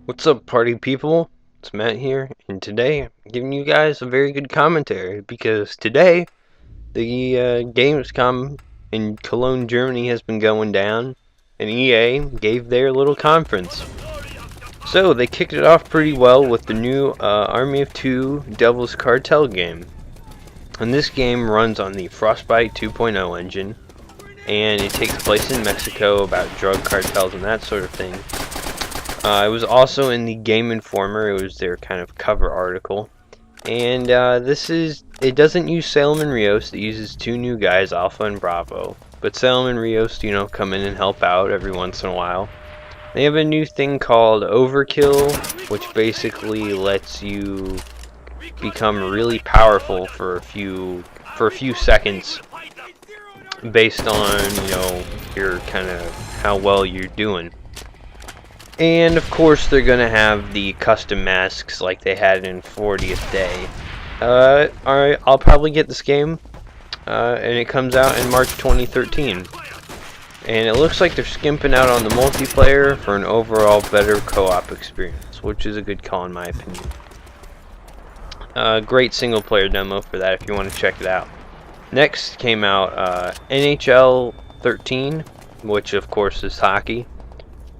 What's up, party people? It's Matt here, and today I'm giving you guys a very good commentary because today the Gamescom in Cologne, Germany has been going down, and EA gave their little conference. So they kicked it off pretty well with the new Army of Two Devil's Cartel game. And this game runs on the Frostbite 2.0 engine, and it takes place in Mexico about drug cartels and that sort of thing. It was also in the Game Informer. It was their kind of cover article. And it doesn't use Salem and Rios. It uses two new guys, Alpha and Bravo. But Salem and Rios, come in and help out every once in a while. They have a new thing called Overkill, which basically lets you become really powerful for a few seconds based on, your kind of how well you're doing. And of course they're gonna have the custom masks like they had in 40th Day. Alright, I'll probably get this game, and it comes out in March 2013. And it looks like they're skimping out on the multiplayer for an overall better co-op experience, which is a good call in my opinion. Great single player demo for that if you want to check it out. Next came out NHL 13, which of course is hockey.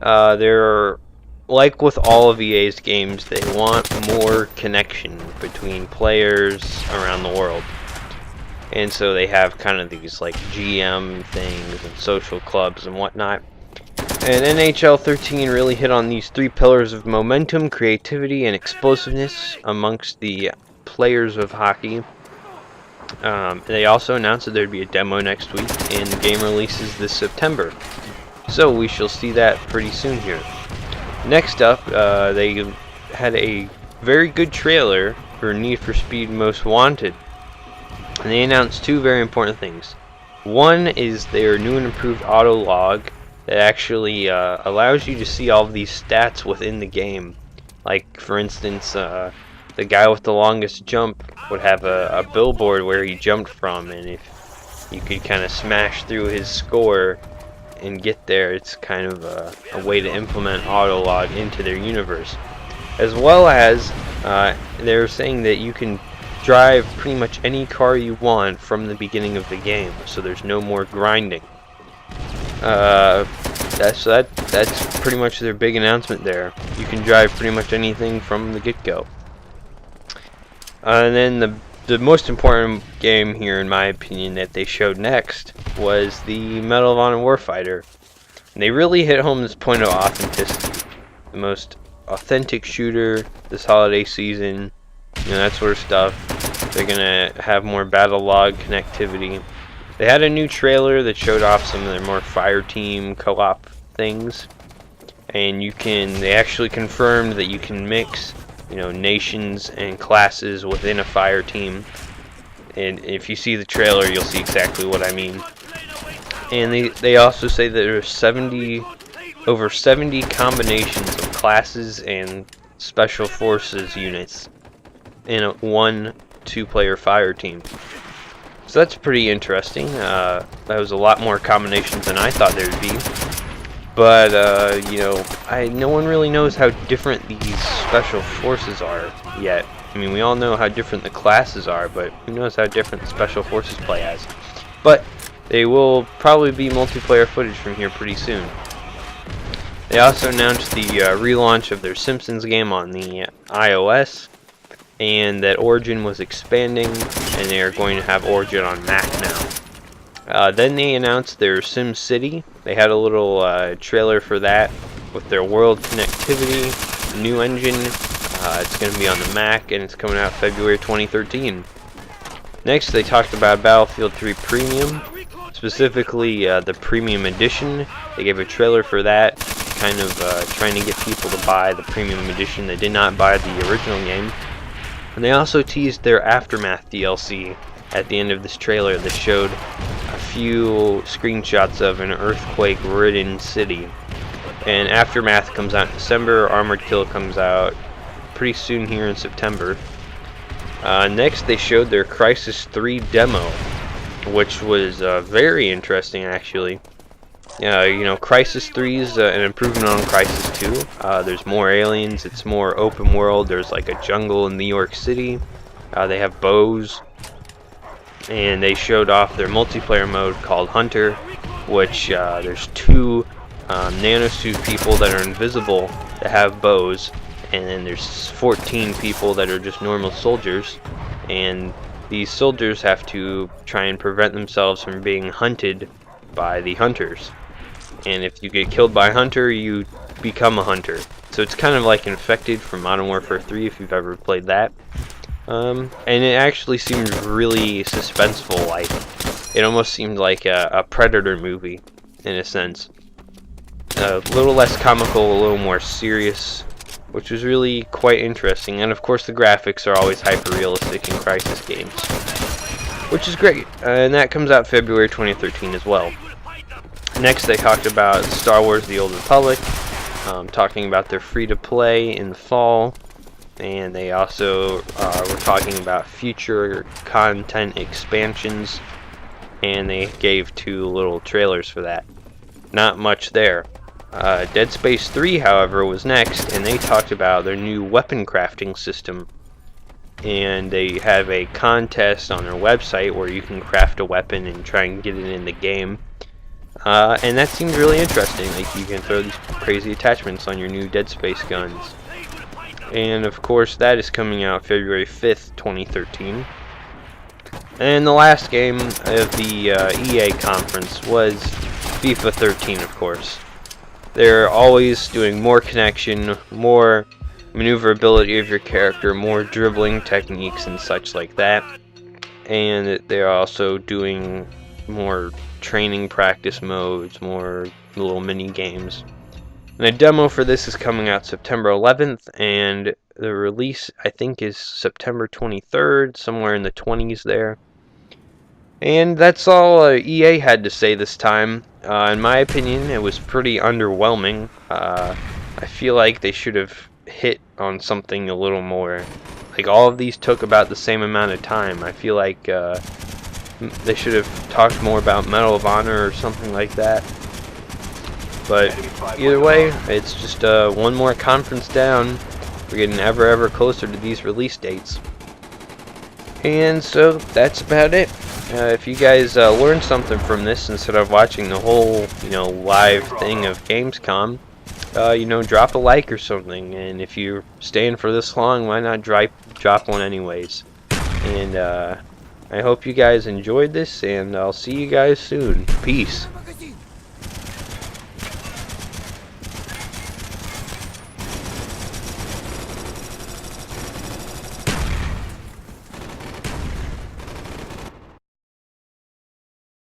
They're like with all of EA's games, they want more connection between players around the world. And so they have kind of these like GM things and social clubs and whatnot. And NHL 13 really hit on these three pillars of momentum, creativity, and explosiveness amongst the players of hockey. They also announced that there'd be a demo next week, and the game releases this September. So we shall see that pretty soon here. Next up, they had a very good trailer for Need for Speed Most Wanted. And they announced two very important things. One is their new and improved auto log that actually allows you to see all of these stats within the game. Like, for instance, the guy with the longest jump would have a billboard where he jumped from, and if you could kind of smash through his score and get there, it's kind of a way to implement autolog into their universe. As well as they're saying that you can drive pretty much any car you want from the beginning of the game, so there's no more grinding. That's pretty much their big announcement there. You can drive pretty much anything from the get-go. And then the most important game here, in my opinion, that they showed next was the Medal of Honor Warfighter. And they really hit home this point of authenticity. The most authentic shooter this holiday season, that sort of stuff. They're going to have more battle log connectivity. They had a new trailer that showed off some of their more fire team co-op things. And they actually confirmed that you can mix nations and classes within a fire team. And if you see the trailer, you'll see exactly what I mean. And they also say that there's over 70 combinations of classes and special forces units in a 1-2-player fire team. So that's pretty interesting. That was a lot more combinations than I thought there would be. But, no one really knows how different these special forces are yet. I mean, we all know how different the classes are, but who knows how different the special forces play as. But they will probably be multiplayer footage from here pretty soon. They also announced the relaunch of their Simpsons game on the iOS, and that Origin was expanding, and they are going to have Origin on Mac now. Then they announced their SimCity. They had a little trailer for that with their world connectivity, new engine. It's going to be on the Mac, and it's coming out February 2013. Next, they talked about Battlefield 3 Premium, specifically the Premium Edition. They gave a trailer for that, kind of trying to get people to buy the Premium Edition that did not buy the original game. And they also teased their Aftermath DLC at the end of this trailer that showed a few screenshots of an earthquake-ridden city. And Aftermath comes out in December. Armored Kill comes out pretty soon here in September. Next, they showed their Crysis 3 demo, which was very interesting, actually. You know, Crysis 3 is an improvement on Crysis 2. There's more aliens, it's more open world, there's like a jungle in New York City. They have bows, and they showed off their multiplayer mode called Hunter, which there's two nanosuit people that are invisible that have bows, and then there's 14 people that are just normal soldiers, and these soldiers have to try and prevent themselves from being hunted by the hunters. And if you get killed by a hunter, you become a hunter. So it's kind of like Infected from Modern Warfare 3 if you've ever played that. And it actually seemed really suspenseful, like it almost seemed like a Predator movie in a sense. A little less comical, a little more serious, which was really quite interesting. And of course the graphics are always hyper-realistic in Crysis games, which is great. And that comes out February 2013 as well. Next they talked about Star Wars The Old Republic, talking about their free-to-play in the fall. And they also were talking about future content expansions, and they gave 2 little trailers for that. Not much there. Dead Space 3, however, was next, and they talked about their new weapon crafting system. And they have a contest on their website where you can craft a weapon and try and get it in the game. And that seemed really interesting. Like, you can throw these crazy attachments on your new Dead Space guns. And of course that is coming out February 5th, 2013. And the last game of the EA conference was FIFA 13, of course. They're always doing more connection, more maneuverability of your character, more dribbling techniques and such like that. And they're also doing more training practice modes, more little mini games. And a demo for this is coming out September 11th, and the release I think is September 23rd, somewhere in the 20s there. And that's all EA had to say this time. In my opinion, it was pretty underwhelming. I feel like they should have hit on something a little more. Like, all of these took about the same amount of time. I feel like they should have talked more about Medal of Honor or something like that. But either way, it's just one more conference down. We're getting ever closer to these release dates. And so that's about it. If you guys learned something from this instead of watching the whole, live thing of Gamescom, drop a like or something. And if you're staying for this long, why not drop one anyways? And I hope you guys enjoyed this, and I'll see you guys soon. Peace.